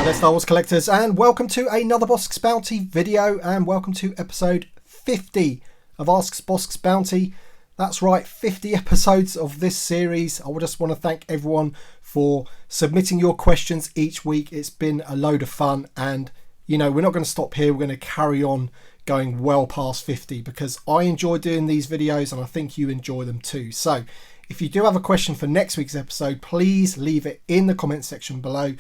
Hi there, Star Wars collectors, and welcome to another Bossk's Bounty video, and welcome to episode 50 of Ask Bossk's Bounty. That's right, 50 episodes of this series. I just want to thank everyone for submitting your questions each week. It's been a load of fun, and you know, we're not going to stop here. We're going to carry on going well past 50 because I enjoy doing these videos and I think you enjoy them too. So if you do have a question for next week's episode, please leave it in the comment section below.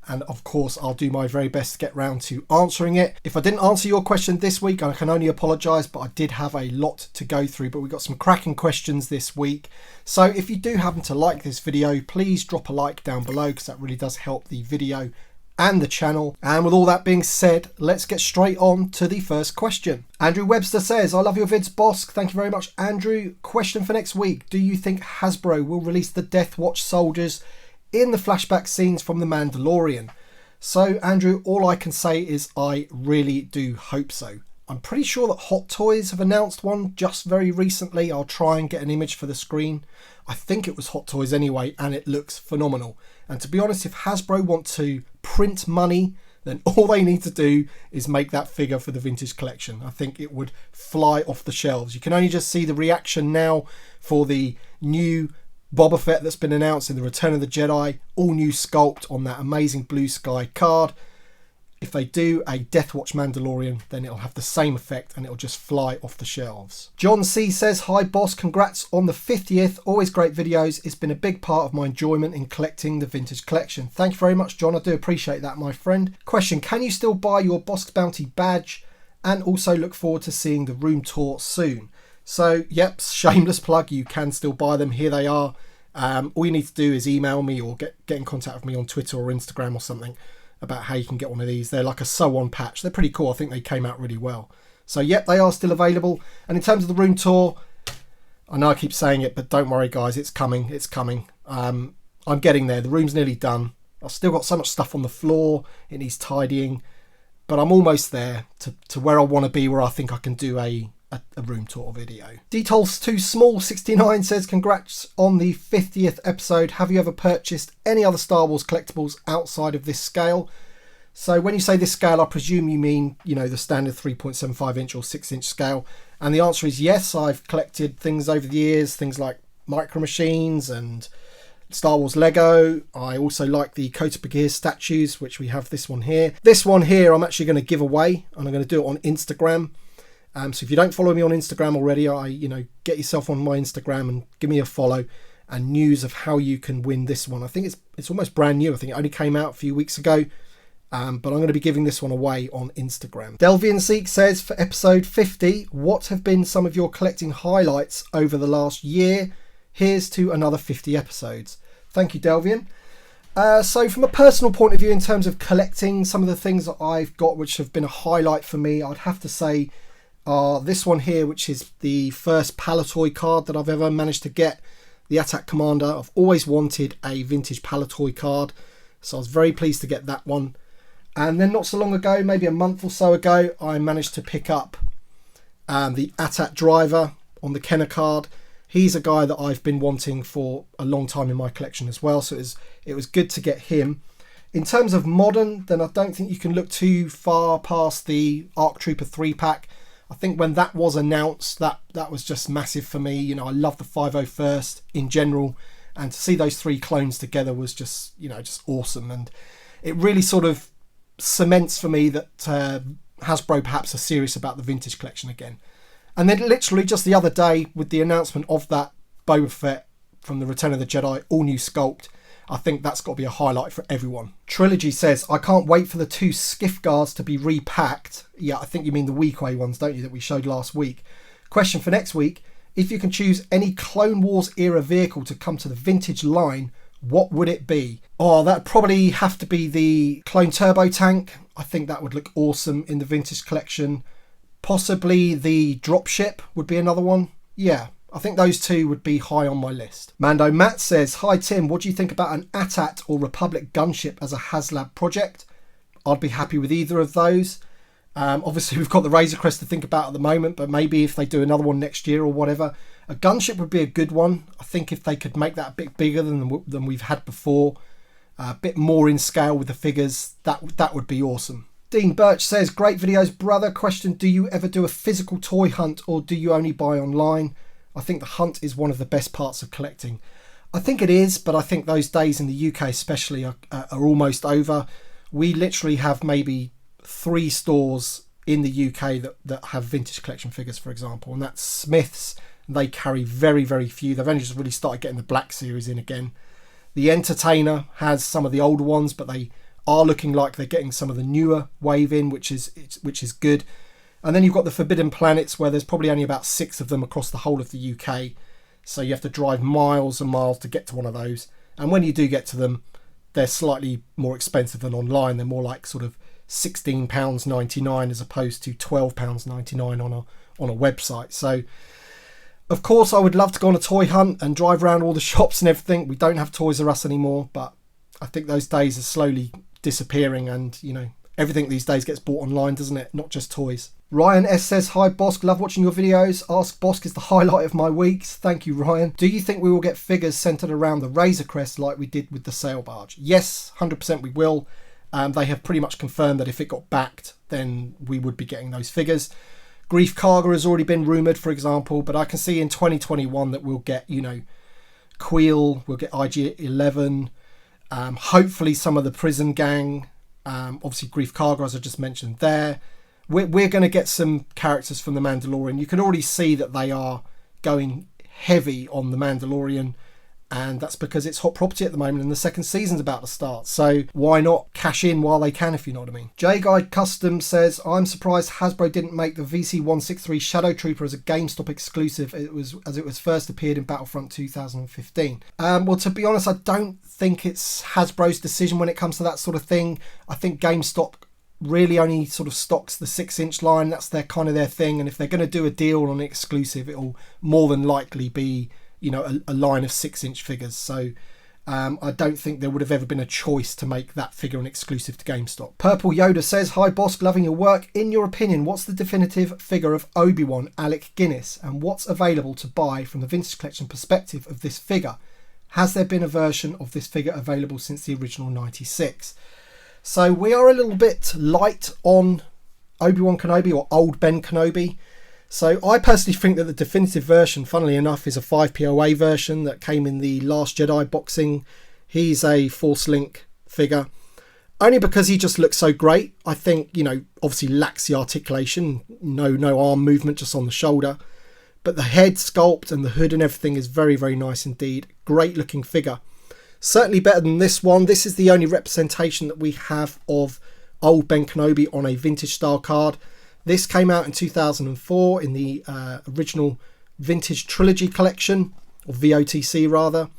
And of course, I'll do my very best to get round to answering it. If I didn't answer your question this week, I can only apologise, but I did have a lot to go through. But we've got some cracking questions this week. So if you do happen to like this video, please drop a like down below because that really does help the video and the channel. And with all that being said, let's get straight on to the first question. Andrew Webster says, I love your vids, Bossk. Thank you very much, Andrew. Question for next week. Do you think Hasbro will release the Death Watch soldiers in the flashback scenes from The Mandalorian? So Andrew, all I can say is I really do hope so. I'm pretty sure that Hot Toys have announced one just very recently. I'll try and get an image for the screen. I think it was Hot Toys anyway, and it looks phenomenal. And to be honest, if Hasbro want to print money, then all they need to do is make that figure for the vintage collection. I think it would fly off the shelves. You can only just see the reaction now for the new Boba Fett that's been announced in the Return of the Jedi, all new sculpt on that amazing blue sky card. If they do a Death Watch Mandalorian, then it'll have the same effect and it'll just fly off the shelves. John C says, hi Boss, congrats on the 50th. Always great videos. It's been a big part of my enjoyment in collecting the vintage collection. Thank you very much, John. I do appreciate that, my friend. Question, can you still buy your Bossk Bounty badge? And also look forward to seeing the room tour soon. So, yep, shameless plug, you can still buy them. Here they are. All you need to do is email me or get in contact with me on Twitter or Instagram or something about how you can get one of these. They're like a sew-on patch. They're pretty cool. I think they came out really well. So, yep, they are still available. And in terms of the room tour, I know I keep saying it, but don't worry, guys. It's coming. It's coming. I'm getting there. The room's nearly done. I've still got so much stuff on the floor. It needs tidying. But I'm almost there to where I want to be, where I think I can do a room tour video. Details Too Small 69 says, congrats on the 50th episode. Have you ever purchased any other Star Wars collectibles outside of this scale? So when you say this scale, I presume you mean, you know, the standard 3.75 inch or 6 inch scale. And the answer is yes. I've collected things over the years, things like Micro Machines and Star Wars Lego. I also like the Kota Bagheera statues, which we have this one here. This one here I'm actually going to give away, and I'm going to do it on Instagram. So if you don't follow me on Instagram already, get yourself on my Instagram and give me a follow and news of how you can win this one. I think it's almost brand new. I think it only came out a few weeks ago, but I'm going to be giving this one away on Instagram. Delvian Seek says, for episode 50, what have been some of your collecting highlights over the last year? Here's to another 50 episodes. Thank you, Delvian. So from a personal point of view, in terms of collecting, some of the things that I've got which have been a highlight for me, I'd have to say this one here, which is the first Palatoy card that I've ever managed to get, the Attack Commander. I've always wanted a vintage Palatoy card, so I was very pleased to get that one. And then not so long ago, maybe a month or so ago, I managed to pick up the Attack Driver on the Kenner card. He's a guy that I've been wanting for a long time in my collection as well, so it was good to get him. In terms of modern, then I don't think you can look too far past the ARC Trooper 3-pack. I think when that was announced, that was just massive for me. You know, I love the 501st in general, and to see those three clones together was just awesome. And it really sort of cements for me that Hasbro perhaps are serious about the vintage collection again. And then literally just the other day, with the announcement of that Boba Fett from the Return of the Jedi, all new sculpt, I think that's got to be a highlight for everyone. Trilogy says, I can't wait for the 2 skiff guards to be repacked. Yeah, I think you mean the Weequay ones, don't you, that we showed last week. Question for next week, if you can choose any Clone Wars era vehicle to come to the vintage line, what would it be? Oh, that'd probably have to be the Clone Turbo Tank. I think that would look awesome in the vintage collection. Possibly the Dropship would be another one. Yeah, I think those two would be high on my list. Mando Matt says, hi Tim, what do you think about an AT-AT or Republic gunship as a HasLab project? I'd be happy with either of those. Obviously we've got the Razor Crest to think about at the moment, but maybe if they do another one next year or whatever, a gunship would be a good one. I think if they could make that a bit bigger than we've had before, a bit more in scale with the figures, that would be awesome. Dean Birch says, great videos, brother. Question, do you ever do a physical toy hunt or do you only buy online? I think the hunt is one of the best parts of collecting. I think it is, but I think those days in the UK especially are almost over. We literally have maybe 3 stores in the UK that have vintage collection figures, for example, and that's Smith's. They carry very, very few. They've only just really started getting the Black Series in again. The Entertainer has some of the older ones, but they are looking like they're getting some of the newer wave in, which is good. And then you've got the Forbidden Planets, where there's probably only about 6 of them across the whole of the UK. So you have to drive miles and miles to get to one of those. And when you do get to them, they're slightly more expensive than online. They're more like sort of £16.99 as opposed to £12.99 on a website. So, of course, I would love to go on a toy hunt and drive around all the shops and everything. We don't have Toys R Us anymore, but I think those days are slowly disappearing, and, you know, everything these days gets bought online, doesn't it? Not just toys. Ryan S says, hi Bossk, love watching your videos. Ask Bossk is the highlight of my weeks. Thank you, Ryan. Do you think we will get figures centered around the Razor Crest like we did with the sail barge? Yes, 100% we will. They have pretty much confirmed that if it got backed, then we would be getting those figures. Grief Karga has already been rumoured, for example, but I can see in 2021 that we'll get, you know, Queel, we'll get IG-11, hopefully some of the Prison Gang, obviously Grief Karga, as I just mentioned there. We're going to get some characters from The Mandalorian. You can already see that they are going heavy on The Mandalorian, and that's because it's hot property at the moment and the second season's about to start. So why not cash in while they can, if you know what I mean. J-Guide Custom says, I'm surprised Hasbro didn't make the VC-163 Shadow Trooper as a GameStop exclusive as it was first appeared in Battlefront 2015. Well, to be honest, I don't think it's Hasbro's decision when it comes to that sort of thing. I think GameStop really only sort of stocks the 6-inch line. That's their thing, and if they're going to do a deal on an exclusive, it'll more than likely be, you know, a line of 6-inch figures. So I don't think there would have ever been a choice to make that figure an exclusive to GameStop. Purple Yoda says, hi Bossk, loving your work. In your opinion, what's the definitive figure of Obi-Wan Alec Guinness, and what's available to buy from the vintage collection perspective of this figure? Has there been a version of this figure available since the original 96? So we are a little bit light on Obi-Wan Kenobi, or Old Ben Kenobi. So I personally think that the definitive version, funnily enough, is a 5POA version that came in the Last Jedi boxing. He's a Force Link figure, only because he just looks so great. I think, you know, obviously lacks the articulation, no arm movement, just on the shoulder. But the head sculpt and the hood and everything is very, very nice indeed. Great looking figure. Certainly better than this one. This is the only representation that we have of Old Ben Kenobi on a vintage style card. This came out in 2004 in the original Vintage Trilogy collection, or VOTC rather.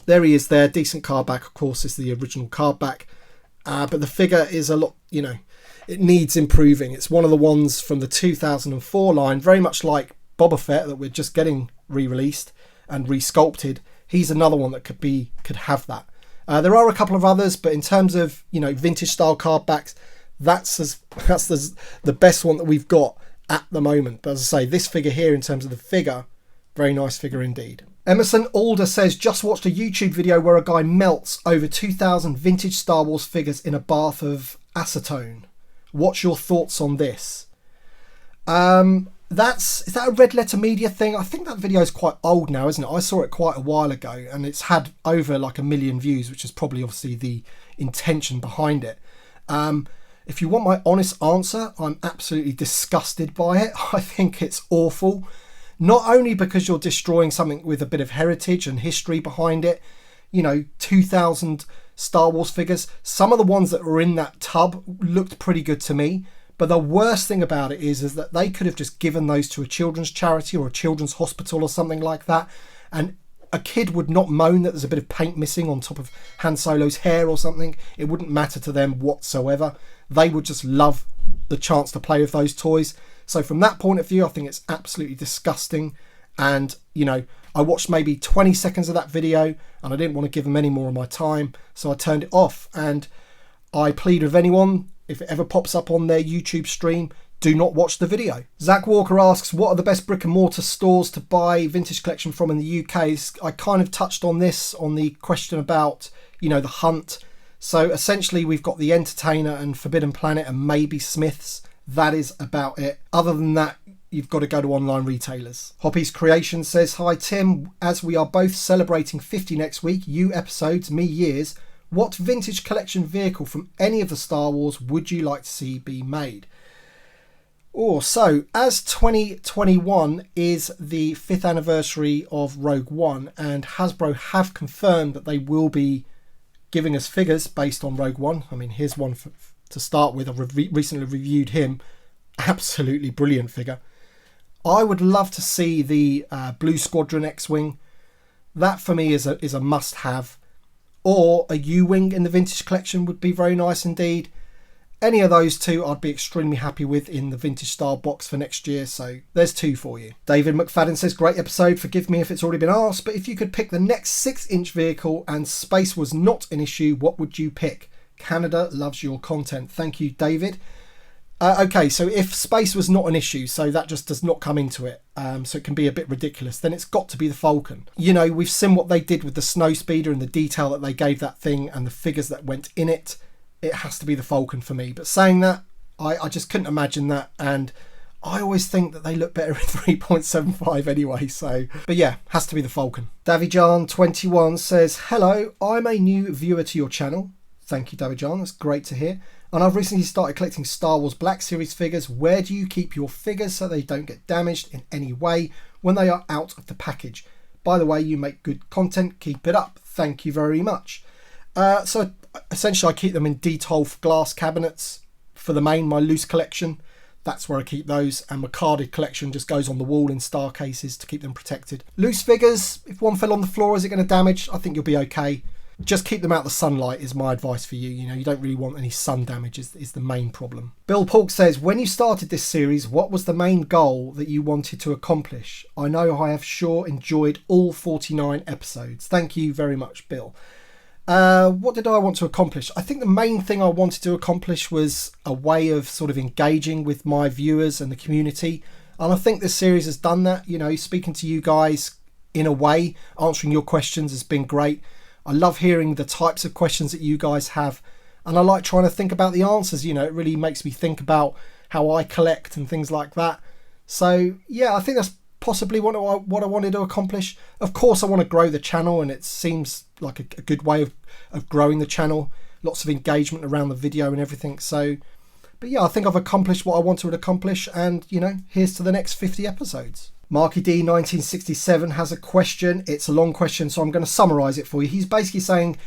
There he is there, decent card back. Of course, it's the original card back. But the figure is a lot, you know, it needs improving. It's one of the ones from the 2004 line, very much like Boba Fett that we're just getting re-released and re-sculpted. He's another one that could have that. There are a couple of others, but in terms of, you know, vintage style card backs, that's the best one that we've got at the moment. But as I say, this figure here, in terms of the figure, very nice figure indeed. Emerson Alder says, just watched a YouTube video where a guy melts over 2,000 vintage Star Wars figures in a bath of acetone. What's your thoughts on this? Is that a Red Letter Media thing? I think that video is quite old now, isn't it? I saw it quite a while ago, and it's had over like 1 million views, which is probably obviously the intention behind it. If you want my honest answer, I'm absolutely disgusted by it. I think it's awful. Not only because you're destroying something with a bit of heritage and history behind it, you know, 2,000 Star Wars figures. Some of the ones that were in that tub looked pretty good to me. But the worst thing about it is that they could have just given those to a children's charity or a children's hospital or something like that. And a kid would not moan that there's a bit of paint missing on top of Han Solo's hair or something. It wouldn't matter to them whatsoever. They would just love the chance to play with those toys. So from that point of view, I think it's absolutely disgusting. And, you know, I watched maybe 20 seconds of that video and I didn't want to give them any more of my time. So I turned it off, and I plead with anyone, if it ever pops up on their YouTube stream, do not watch the video. Zach Walker asks, what are the best brick and mortar stores to buy vintage collection from in the UK? I kind of touched on this on the question about, you know, the Hunt. So essentially we've got the Entertainer and Forbidden Planet and maybe Smiths. That is about it. Other than that, you've got to go to online retailers. Hoppy's Creation says, hi Tim, as we are both celebrating 50 next week, you episodes, me years, what vintage collection vehicle from any of the Star Wars would you like to see be made? Oh, so as 2021 is the 5th anniversary of Rogue One, and Hasbro have confirmed that they will be giving us figures based on Rogue One. I mean, here's one to start with. I've recently reviewed him. Absolutely brilliant figure. I would love to see the Blue Squadron X-Wing. That for me is a must-have. Or a U-Wing in the vintage collection would be very nice indeed. Any of those two I'd be extremely happy with in the vintage style box for next year. So there's two for you. David McFadden says, great episode. Forgive me if it's already been asked, but if you could pick the next 6-inch vehicle and space was not an issue, what would you pick? Canada loves your content. Thank you, David. Okay, so if space was not an issue, so that just does not come into it, so it can be a bit ridiculous, then it's got to be the Falcon. You know, we've seen what they did with the Snowspeeder and the detail that they gave that thing and the figures that went in it. It has to be the Falcon for me. But saying that, I just couldn't imagine that, and I always think that they look better in 3.75 anyway, so... But yeah, has to be the Falcon. Davijan21 says, hello, I'm a new viewer to your channel. Thank you, Davijan, that's great to hear. And I've recently started collecting Star Wars Black Series figures. Where do you keep your figures so they don't get damaged in any way when they are out of the package? By the way, you make good content. Keep it up. Thank you very much. So essentially I keep them in Detolf glass cabinets for the main, my loose collection. That's where I keep those. And my carded collection just goes on the wall in star cases to keep them protected. Loose figures, if one fell on the floor, is it going to damage? I think you'll be okay. Just keep them out of the sunlight is my advice for you. You know, you don't really want any sun damage is the main problem. Bill Polk says, when you started this series, what was the main goal that you wanted to accomplish? I know I have sure enjoyed all 49 episodes. Thank you very much, Bill. What did I want to accomplish? I think the main thing I wanted to accomplish was a way of sort of engaging with my viewers and the community. And I think this series has done that. You know, speaking to you guys in a way, answering your questions has been great. I love hearing the types of questions that you guys have, and I like trying to think about the answers. You know, it really makes me think about how I collect and things like that. So yeah, I think that's possibly what I wanted to accomplish. Of course, I want to grow the channel, and it seems like a good way of growing the channel. Lots of engagement around the video and everything. So, but yeah, I think I've accomplished what I wanted to accomplish, and you know, here's to the next 50 episodes. Marky D 1967 has a question. It's a long question, so I'm going to summarise it for you. He's basically saying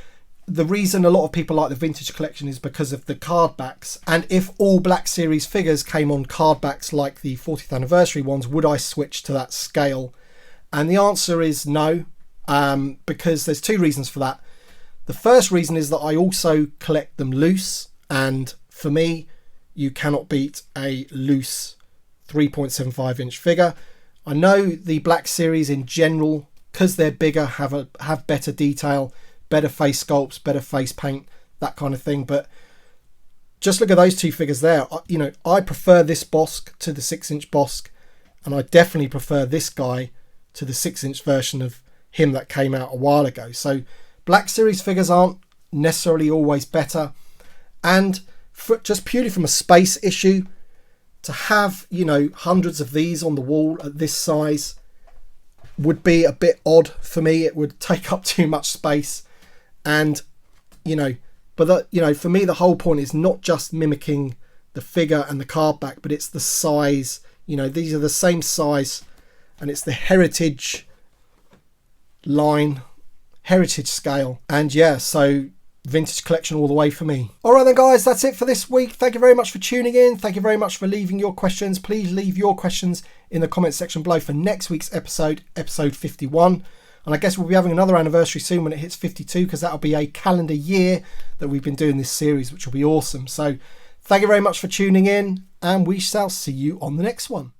the reason a lot of people like the vintage collection is because of the card backs. And if all Black Series figures came on card backs like the 40th anniversary ones, would I switch to that scale? And the answer is no, because there's two reasons for that. The first reason is that I also collect them loose, and for me, you cannot beat a loose 3.75 inch figure. I know the Black Series in general, because they're bigger, have better detail, better face sculpts, better face paint, that kind of thing. But just look at those two figures there. You know, I prefer this Bossk to the 6-inch Bossk, and I definitely prefer this guy to the 6-inch version of him that came out a while ago. So Black Series figures aren't necessarily always better. And just purely from a space issue, to have, you know, hundreds of these on the wall at this size would be a bit odd for me. It would take up too much space, and you know, but you know, for me the whole point is not just mimicking the figure and the card back, but it's the size. You know, these are the same size, and it's the heritage line, heritage scale, and yeah, so vintage collection all the way for me. Alright then guys, that's it for this week. Thank you very much for tuning in. Thank you very much for leaving your questions. Please leave your questions in the comment section below for next week's episode 51. And I guess we'll be having another anniversary soon when it hits 52, because that'll be a calendar year that we've been doing this series, which will be awesome. So thank you very much for tuning in, and we shall see you on the next one.